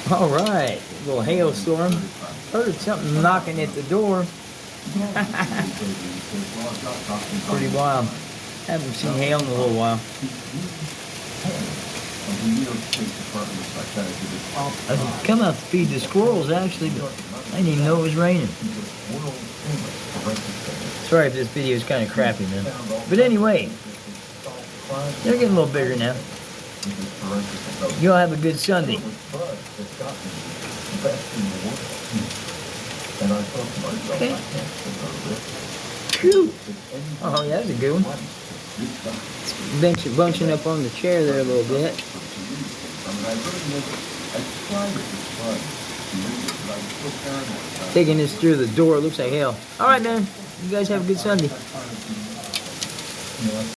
All right, little hailstorm. Heard something knocking at the door. Pretty wild. Haven't seen hail in a little while. I was coming out to feed the squirrels actually, but I didn't even know it was raining. Sorry if this video is kind of crappy, man. But anyway, they're getting a little bigger now. You'll have a good Sunday. Okay. Phew. Oh, yeah, that's a good one. Bunching up on the chair there a little bit. Taking this through the door, looks like hell. All right, man. You guys have a good Sunday.